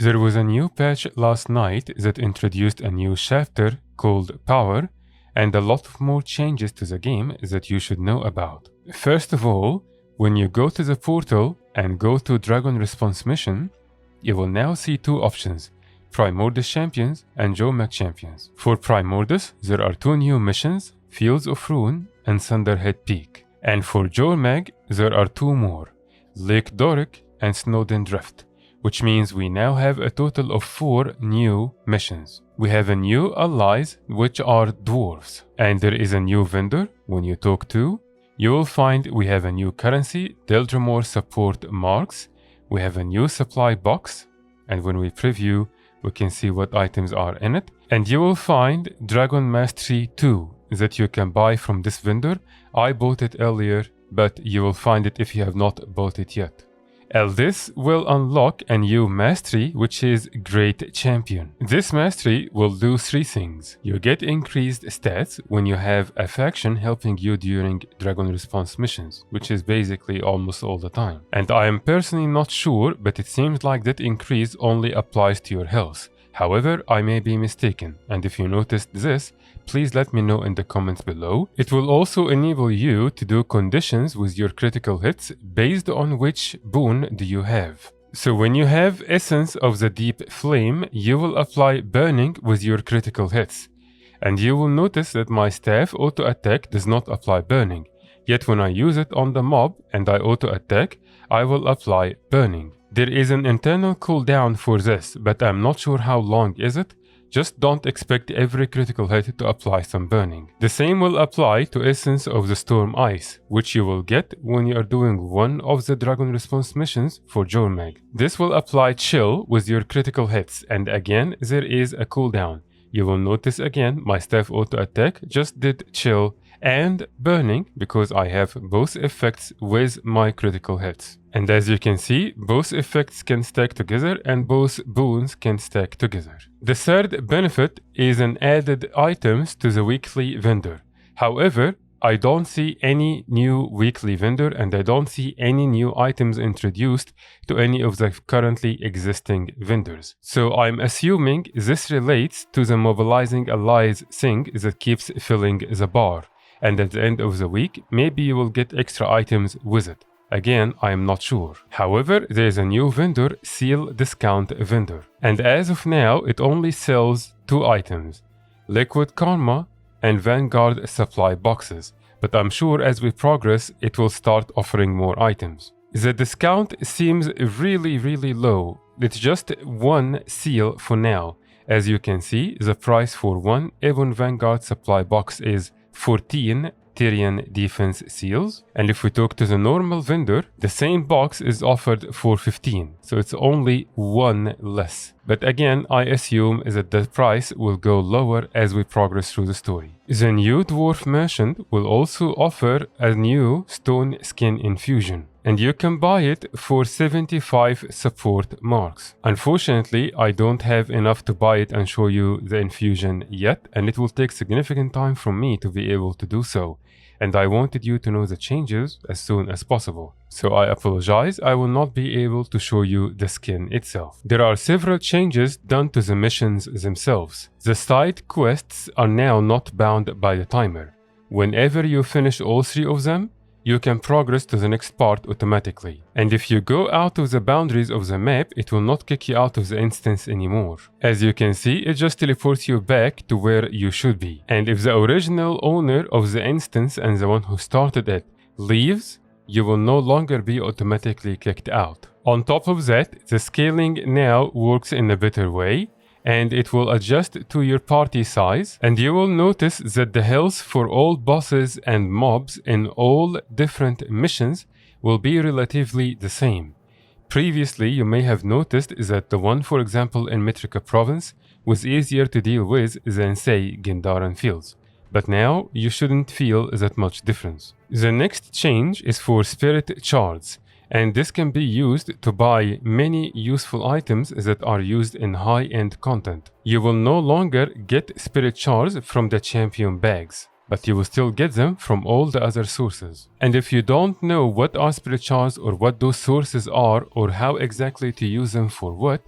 There was a new patch last night that introduced a new chapter called Power, and a lot of more changes to the game that you should know about. First of all, when you go to the portal and go to Dragon Response Mission, you will now see two options, Primordus Champions and Jormag Champions. For Primordus, there are two new missions, Fields of Ruin and Thunderhead Peak. And for Jormag, there are two more, Lake Doric and Snowden Drift, which means we now have a total of 4 new missions. We have a new allies, which are dwarves, and there is a new vendor. When you talk to, you will find we have a new currency, Deldrimor support marks. We have a new supply box, and when we preview, we can see what items are in it. And you will find Dragon Mastery 2 that you can buy from this vendor. I bought it earlier, but you will find it if you have not bought it yet. This will unlock a new mastery, which is Great Champion. This mastery will do 3 things. You get increased stats when you have a faction helping you during Dragon Response missions, which is basically almost all the time. And I am personally not sure, but it seems like that increase only applies to your health. However, I may be mistaken, and if you noticed this, please let me know in the comments below. It will also enable you to do conditions with your critical hits based on which boon do you have. So when you have Essence of the Deep Flame, you will apply Burning with your critical hits. And you will notice that my staff auto attack does not apply Burning. Yet when I use it on the mob and I auto attack, I will apply Burning. There is an internal cooldown for this, but I'm not sure how long is it. Just don't expect every critical hit to apply some burning. The same will apply to Essence of the Storm Ice, which you will get when you are doing one of the Dragon Response missions for Jormag. This will apply Chill with your critical hits, and again there is a cooldown. You will notice again my staff auto attack just did Chill and Burning because I have both effects with my critical hits. And as you can see, both effects can stack together and both boons can stack together. The third benefit is an added items to the weekly vendor. However, I don't see any new weekly vendor and I don't see any new items introduced to any of the currently existing vendors. So I'm assuming this relates to the mobilizing allies thing that keeps filling the bar. And at the end of the week, maybe you will get extra items with it. Again, I am not sure. However, there is a new vendor, Seal Discount Vendor. And as of now, it only sells 2 items, Liquid Karma and Vanguard Supply Boxes. But I'm sure as we progress, it will start offering more items. The discount seems really low. It's just 1 seal for now. As you can see, the price for 1 Ebon Vanguard Supply Box is 14 Tyrian Defense Seals, and if we talk to the normal vendor, the same box is offered for 15, so it's only 1 less. But again, I assume that the price will go lower as we progress through the story. The new Dwarf Merchant will also offer a new Stone Skin Infusion, and you can buy it for 75 support marks. Unfortunately, I don't have enough to buy it and show you the infusion yet, and it will take significant time from me to be able to do so. And I wanted you to know the changes as soon as possible. So I apologize, I will not be able to show you the skin itself. There are several changes done to the missions themselves. The side quests are now not bound by the timer. Whenever you finish all 3 of them, you can progress to the next part automatically. And if you go out of the boundaries of the map, it will not kick you out of the instance anymore. As you can see, it just teleports you back to where you should be. And if the original owner of the instance and the one who started it leaves, you will no longer be automatically kicked out. On top of that, the scaling now works in a better way, and it will adjust to your party size, and you will notice that the health for all bosses and mobs in all different missions will be relatively the same. Previously, you may have noticed that the one, for example, in Metrica province was easier to deal with than, say, Gindaran Fields. But now, you shouldn't feel that much difference. The next change is for Spirit Shards, and this can be used to buy many useful items that are used in high-end content. You will no longer get Spirit Shards from the champion bags, but you will still get them from all the other sources. And if you don't know what are Spirit Shards or what those sources are or how exactly to use them for what,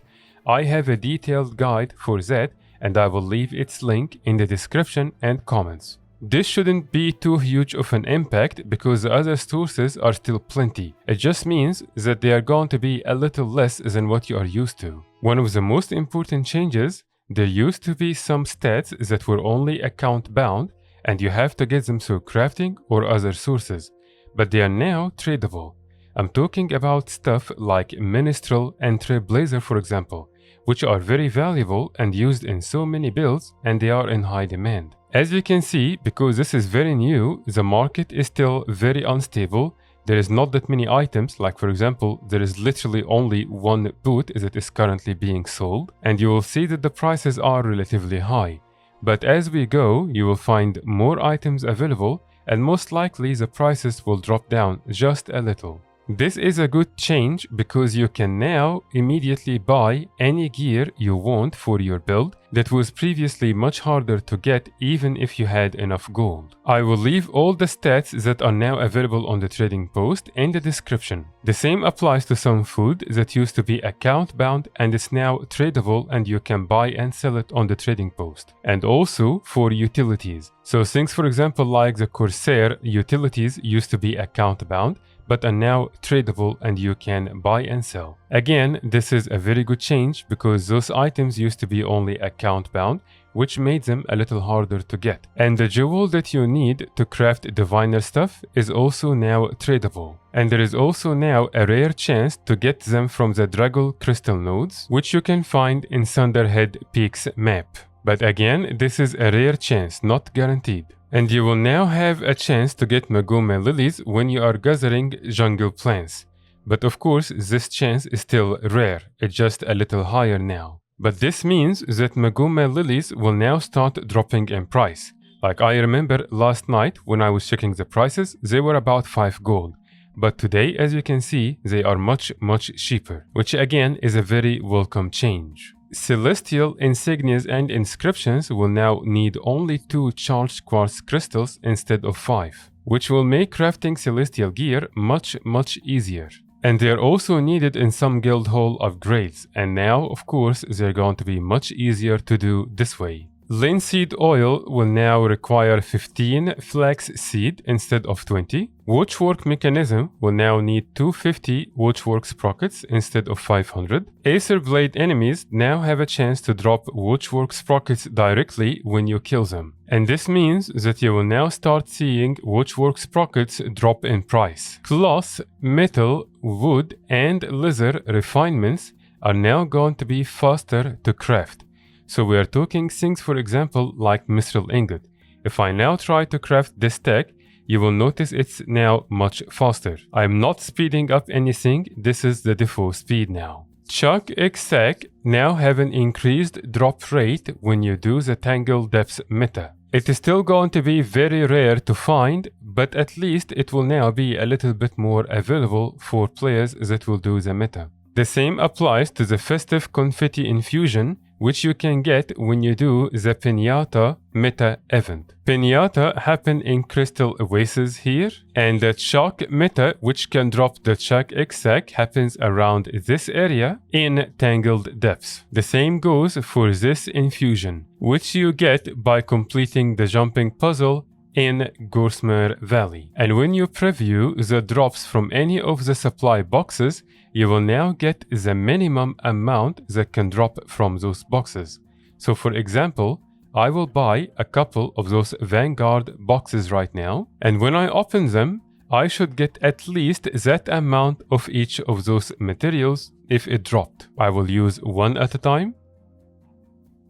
I have a detailed guide for that, and I will leave its link in the description and comments. This shouldn't be too huge of an impact because the other sources are still plenty. It just means that they are going to be a little less than what you are used to. One of the most important changes, there used to be some stats that were only account bound and you have to get them through crafting or other sources, but they are now tradable. I'm talking about stuff like Minstrel and Trailblazer, for example, which are very valuable and used in so many builds, and they are in high demand. As you can see, because this is very new, the market is still very unstable. There is not that many items, like for example, there is literally only one boot that is currently being sold, and you will see that the prices are relatively high. But as we go, you will find more items available, and most likely the prices will drop down just a little. This is a good change because you can now immediately buy any gear you want for your build that was previously much harder to get even if you had enough gold. I will leave all the stats that are now available on the trading post in the description. The same applies to some food that used to be account bound and is now tradable, and you can buy and sell it on the trading post. And also for utilities. So things for example like the Crusader utilities used to be account bound, but are now tradable and you can buy and sell. Again, this is a very good change because those items used to be only account bound, which made them a little harder to get. And the jewel that you need to craft diviner stuff is also now tradable. And there is also now a rare chance to get them from the Draggle crystal nodes, which you can find in Thunderhead Peaks map. But again, this is a rare chance, not guaranteed. And you will now have a chance to get Maguma lilies when you are gathering jungle plants. But of course, this chance is still rare, it's just a little higher now. But this means that Maguma lilies will now start dropping in price. Like I remember last night when I was checking the prices, they were about 5 gold. But today, as you can see, they are much cheaper, which again is a very welcome change. Celestial insignias and inscriptions will now need only 2 charged quartz crystals instead of 5, which will make crafting celestial gear much easier. And they are also needed in some guild hall upgrades, and now of course they're going to be much easier to do this way. Linseed oil will now require 15 flax seed instead of 20. Watchwork mechanism will now need 250 watchwork sprockets instead of 500. Acer blade enemies now have a chance to drop watchwork sprockets directly when you kill them. And this means that you will now start seeing watchwork sprockets drop in price. Cloth, metal, wood, and leather refinements are now going to be faster to craft. So we are talking things for example like Mistral Ingot. If I now try to craft this tech, you will notice it's now much faster. I am not speeding up anything, this is the default speed now. Chuck Exact now have an increased drop rate when you do the Tangle Depths meta. It is still going to be very rare to find, but at least it will now be a little bit more available for players that will do the meta. The same applies to the Festive Confetti Infusion, which you can get when you do the Pinata meta event. Pinata happen in crystal oases here, and the Chalk meta, which can drop the Chuck Exact, happens around this area in Tangled Depths. The same goes for this Infusion, which you get by completing the jumping puzzle in Gorsmer Valley. And when you preview the drops from any of the supply boxes, you will now get the minimum amount that can drop from those boxes. So for example, I will buy a couple of those Vanguard boxes right now, and when I open them, I should get at least that amount of each of those materials if it dropped. I will use one at a time.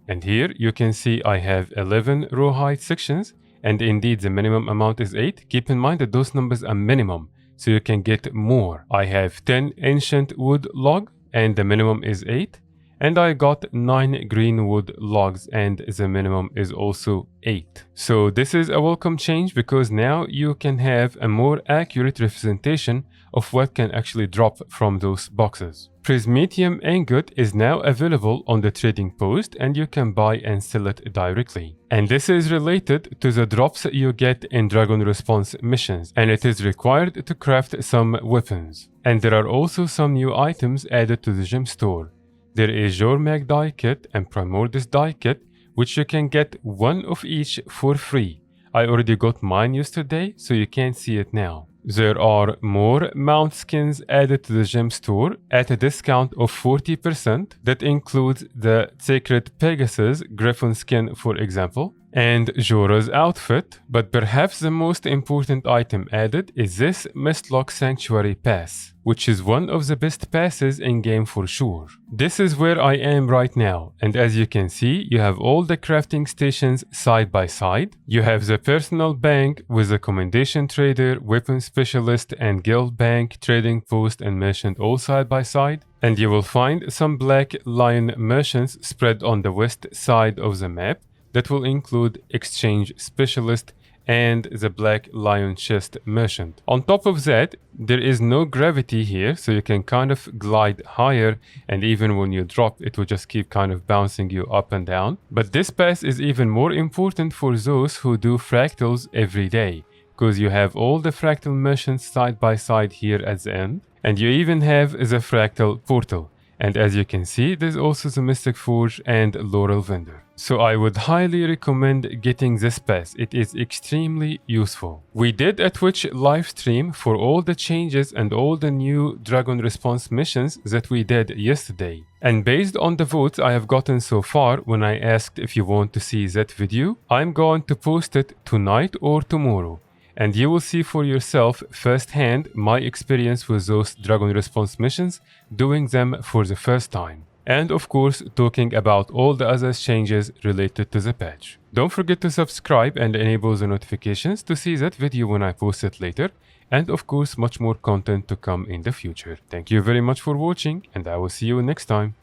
And here you can see I have 11 rawhide sections, and indeed the minimum amount is 8. Keep in mind that those numbers are minimum, so you can get more. I have 10 ancient wood log and the minimum is 8. And I got 9 green wood logs and the minimum is also 8. So this is a welcome change because now you can have a more accurate representation of what can actually drop from those boxes. Prismatium Ingot is now available on the trading post and you can buy and sell it directly. And this is related to the drops you get in Dragon Response missions, and it is required to craft some weapons. And there are also some new items added to the gem store. there is Jormag die kit and Primordus die kit, which you can get one of each for free. I already got mine yesterday, so you can't see it now. There are more mount skins added to the gem store at a discount of 40%. That includes the Sacred Pegasus Griffin skin, for example, and Jorah's outfit, but perhaps the most important item added is this Mistlock Sanctuary Pass, which is one of the best passes in game for sure. This is where I am right now, and as you can see, you have all the crafting stations side by side. You have the personal bank with the commendation trader, weapon specialist, and guild bank, trading post, and merchant all side by side. And you will find some black lion merchants spread on the west side of the map. That will include exchange specialist and the black lion chest merchant. On top of that, there is no gravity here, so you can kind of glide higher, and even when you drop, it will just keep kind of bouncing you up and down. But this pass is even more important for those who do fractals every day, because you have all the fractal merchants side by side here at the end, and you even have the fractal portal. And as you can see, there's also the Mystic Forge and Laurel Vendor. So I would highly recommend getting this pass. It is extremely useful. We did a Twitch live stream for all the changes and all the new Dragon Response missions that we did yesterday. And based on the votes I have gotten so far when I asked if you want to see that video, I'm going to post it tonight or tomorrow. And you will see for yourself firsthand my experience with those Dragon Response missions, doing them for the first time. And of course, talking about all the other changes related to the patch. Don't forget to subscribe and enable the notifications to see that video when I post it later. And of course, much more content to come in the future. Thank you very much for watching, and I will see you next time.